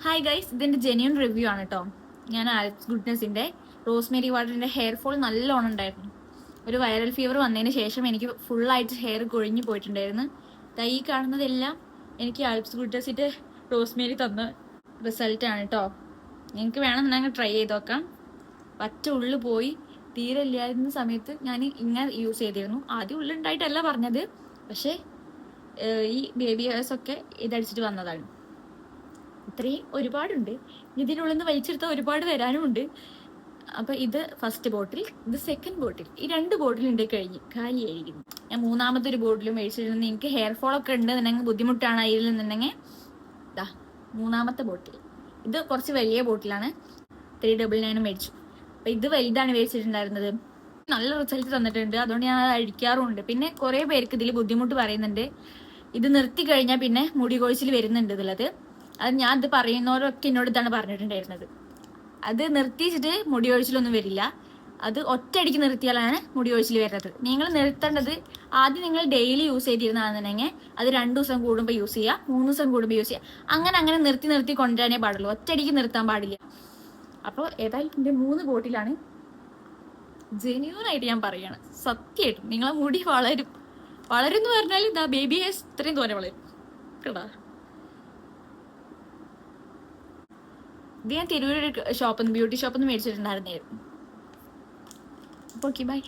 Hi guys, ഇതിന്റെ genuine review ആണ് കേട്ടോ. ഞാൻ ആൽപ്സ് ഗുഡ്നെസിന്റെ റോസ്മേരി വാട്ടറിന്റെ ഹെയർ ഫോൾ നല്ലോണം ഉണ്ടായിരുന്നു. ഒരു വൈറൽ ഫീവർ വന്നതിന് ശേഷം എനിക്ക് ഫുള്ളായിട്ട് ഹെയർ കൊഴിഞ്ഞു പോയിട്ടുണ്ടായിരുന്നു. ഈ കാണുന്നതെല്ലാം എനിക്ക് ആൽപ്സ് ഗുഡ്നെസിന്റെ റോസ്മേരി തന്ന റിസൾട്ടാണ് കേട്ടോ. നിങ്ങൾക്ക് വേണമെന്നുണ്ടെങ്കിൽ ട്രൈ ചെയ്ത് നോക്കാം. പറ്റ ഉള്ളു പോയി തീരെ ഇല്ലായിരുന്ന സമയത്ത് ഞാൻ ഇങ്ങനെ യൂസ് ചെയ്തിരുന്നു. ആദ്യം ഉള്ളുണ്ടായിട്ടല്ല പറഞ്ഞത്, പക്ഷേ ഈ ബേബി ഹെയർസ് ഒക്കെ ഇതടിച്ചിട്ട് വന്നതാണ്. ഇത്രയും ഒരുപാടുണ്ട്. ഇതിനുള്ളിൽ നിന്ന് വലിച്ചെടുത്താൽ ഒരുപാട് വരാനുമുണ്ട്. അപ്പൊ ഇത് ഫസ്റ്റ് ബോട്ടിൽ, ഇത് സെക്കൻഡ് ബോട്ടിൽ. ഈ 2 ബോട്ടിൽ ഉണ്ട് കാലിയായിരിക്കുന്നു. ഞാൻ മൂന്നാമത്തെ ഒരു ബോട്ടിലും മേടിച്ചിരുന്നു. എനിക്ക് ഹെയർ ഫോൾ ഒക്കെ ഉണ്ടെന്നുണ്ടെങ്കിൽ ബുദ്ധിമുട്ടാണ് അതിലെന്നുണ്ടെങ്കിൽ മൂന്നാമത്തെ ബോട്ടിൽ. ഇത് കുറച്ച് വലിയ ബോട്ടിലാണ്, 399 മേടിച്ചു. അപ്പൊ ഇത് വലുതാണ് മേടിച്ചിട്ടുണ്ടായിരുന്നത്. നല്ല റിസൾട്ട് തന്നിട്ടുണ്ട്, അതുകൊണ്ട് ഞാൻ അത് അഴിക്കാറുമുണ്ട്. പിന്നെ കുറെ പേർക്ക് ഇതിൽ ബുദ്ധിമുട്ട് പറയുന്നുണ്ട്. ഇത് നിർത്തി കഴിഞ്ഞാൽ പിന്നെ മുടി കൊഴിച്ചിൽ വരുന്നുണ്ട് ഇതിലത്. അത് ഞാൻ ഇത് പറയുന്നവരൊക്കെ എന്നോട് ഇതാണ് പറഞ്ഞിട്ടുണ്ടായിരുന്നത്. അത് നിർത്തിച്ചിട്ട് മുടി ഒഴിച്ചിലൊന്നും വരില്ല. അത് ഒറ്റയടിക്ക് നിർത്തിയാലാണ് മുടി ഒഴിച്ചിൽ വരുന്നത്. നിങ്ങൾ നിർത്തേണ്ടത് ആദ്യം നിങ്ങൾ ഡെയിലി യൂസ് ചെയ്തിരുന്നതാണെന്നുണ്ടെങ്കിൽ അത് 2 ദിവസം കൂടുമ്പോൾ യൂസ് ചെയ്യുക, 3 ദിവസം കൂടുമ്പോൾ യൂസ് ചെയ്യുക. അങ്ങനെ നിർത്തി കൊണ്ടുവരാനേ പാടുള്ളൂ. ഒറ്റയടിക്ക് നിർത്താൻ പാടില്ല. അപ്പോൾ ഏതായാലും എൻ്റെ 3 ബോട്ടിലാണ്. ജെന്യൂനായിട്ട് ഞാൻ പറയാണ്, സത്യമായിട്ടും നിങ്ങളെ മുടി വളരും എന്ന് പറഞ്ഞാൽ ഇതാ ബേബി ഹെയർസ് ഇത്രയും തോനെ വളരും കേട്ടാ. ഇത് ഞാൻ തിരൂർ ബ്യൂട്ടി ഷോപ്പിൽ നിന്ന് മേടിച്ചിട്ടുണ്ടായിരുന്നായിരുന്നു. അപ്പോൾ ഓക്കെ, ബൈ.